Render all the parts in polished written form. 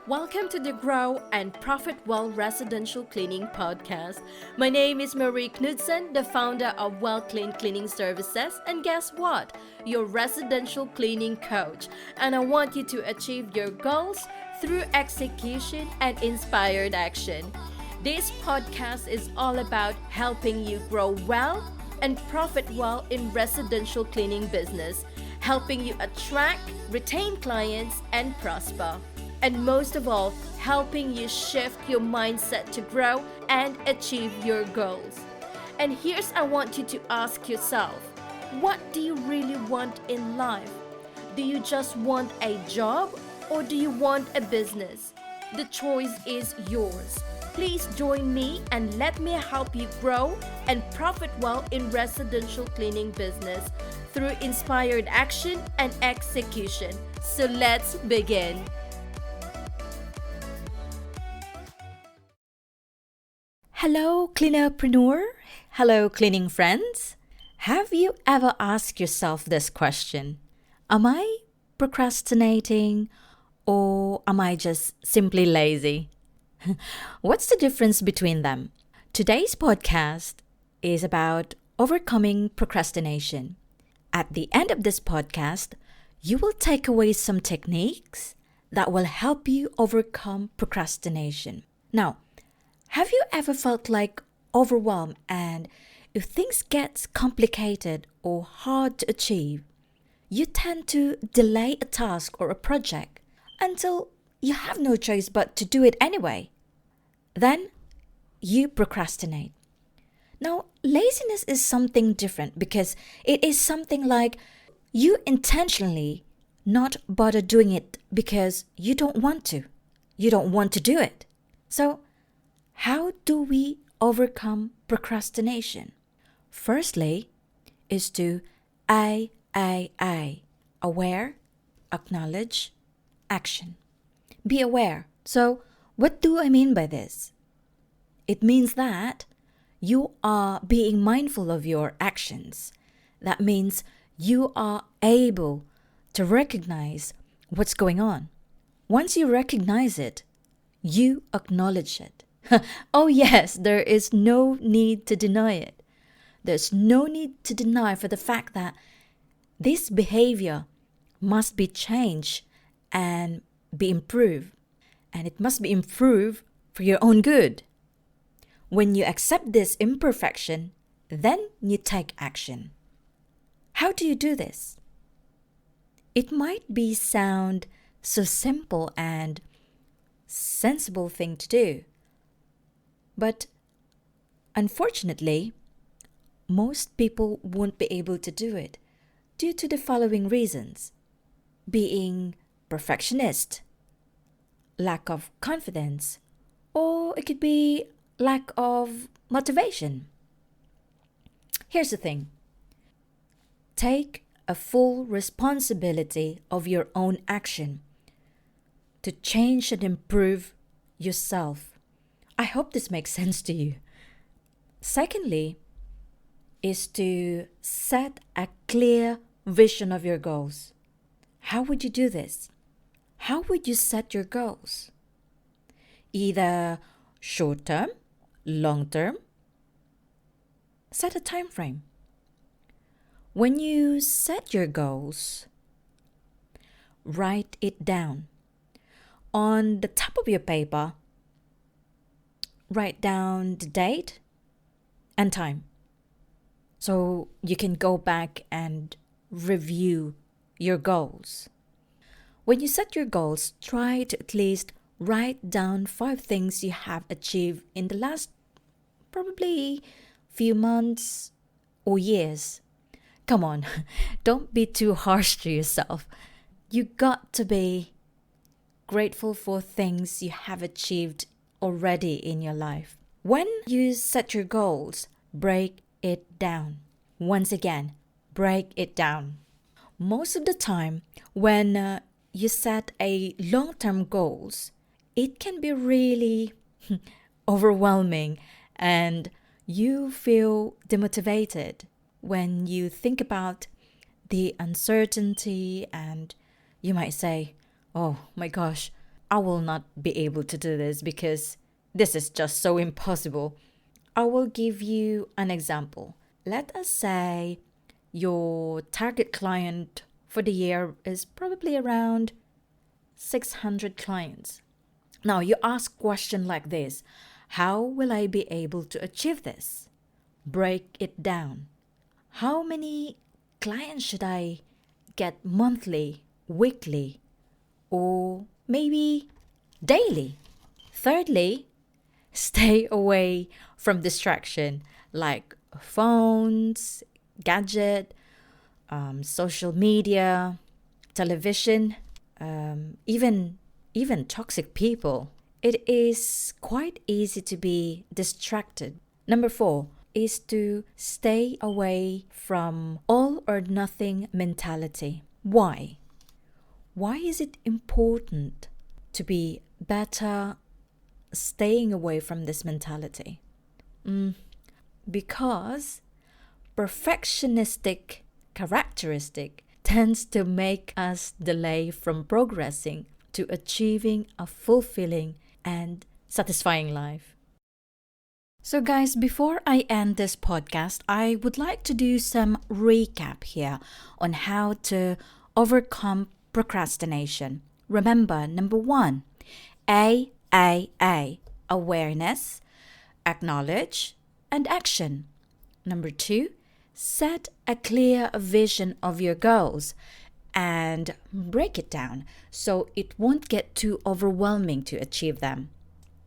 Welcome to the Grow and Profit Well Residential Cleaning Podcast. My name is Marie Knudsen, the founder of Well Clean Cleaning Services, and guess what? Your residential cleaning coach. And I want you to achieve your goals through execution and inspired action. This podcast is all about helping you grow well and profit well in residential cleaning business, helping you attract, retain clients, and prosper. And most of all, helping you shift your mindset to grow and achieve your goals. And here's I want you to ask yourself, what do you really want in life? Do you just want a job or do you want a business? The choice is yours. Please join me and let me help you grow and profit well in residential cleaning business through inspired action and execution. So let's begin. Hello, cleanerpreneur. Hello, cleaning friends. Have you ever asked yourself this question? Am I procrastinating or am I just simply lazy? What's the difference between them? Today's podcast is about overcoming procrastination. At the end of this podcast, you will take away some techniques that will help you overcome procrastination. Now, have you ever felt like overwhelmed and if things get complicated or hard to achieve, you tend to delay a task or a project until you have no choice but to do it anyway? Then you procrastinate. Now, laziness is something different because it is something like you intentionally not bother doing it because you don't want to. You don't want to do it. So, how do we overcome procrastination? Firstly, is to aware, acknowledge, action. Be aware. So, what do I mean by this? It means that you are being mindful of your actions. That means you are able to recognize what's going on. Once you recognize it, you acknowledge it. Oh yes, there is no need to deny it. There's no need to deny for the fact that this behavior must be changed and be improved. And it must be improved for your own good. When you accept this imperfection, then you take action. How do you do this? It might be sound so simple and sensible thing to do. But unfortunately, most people won't be able to do it due to the following reasons: being perfectionist, lack of confidence, or it could be lack of motivation. Here's the thing. Take a full responsibility of your own action to change and improve yourself. I hope this makes sense to you. Secondly, is to set a clear vision of your goals. How would you do this? How would you set your goals? Either short term, long term. Set a time frame. When you set your goals, write it down. On the top of your paper, write down the date and time. So you can go back and review your goals. When you set your goals, try to at least write down 5 things you have achieved in the last probably few months or years. Come on, don't be too harsh to yourself. You got to be grateful for things you have achieved already in your life. When you set your goals, break it down. Once again, break it down. Most of the time, when you set a long-term goals, it can be really overwhelming and you feel demotivated when you think about the uncertainty and you might say, oh my gosh, I will not be able to do this because this is just so impossible. I will give you an example. Let us say your target client for the year is probably around 600 clients. Now you ask a question like this: how will I be able to achieve this? Break it down. How many clients should I get monthly, weekly, or maybe daily? Thirdly, stay away from distraction like phones, gadget, social media, television, even toxic people. It is quite easy to be distracted. Number 4 is to stay away from all or nothing mentality. Why? Why is it important to be better staying away from this mentality? Because perfectionistic characteristic tends to make us delay from progressing to achieving a fulfilling and satisfying life. So guys, before I end this podcast, I would like to do some recap here on how to overcome procrastination. Remember, number 1, A, awareness, acknowledge, and action. Number 2, set a clear vision of your goals and break it down so it won't get too overwhelming to achieve them.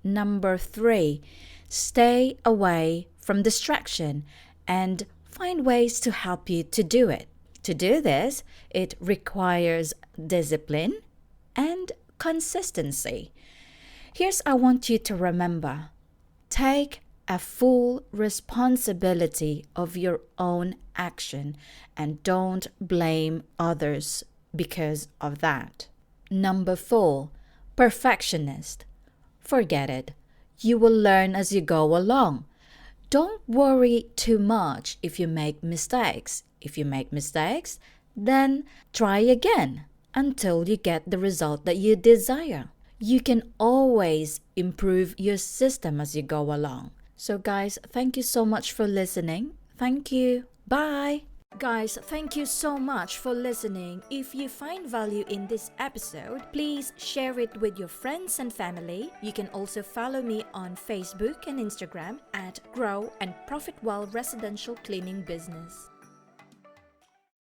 Number 3, stay away from distraction and find ways to help you to do it. To do this, it requires discipline and consistency. Here's I want you to remember: take a full responsibility of your own action and don't blame others because of that. Number 4, perfectionist. Forget it. You will learn as you go along. Don't worry too much if you make mistakes. If you make mistakes, then try again until you get the result that you desire. You can always improve your system as you go along. So guys, thank you so much for listening. Thank you. Bye. Guys, thank you so much for listening. If you find value in this episode, please share it with your friends and family. You can also follow me on Facebook and Instagram at Grow and Profit Well Residential Cleaning Business.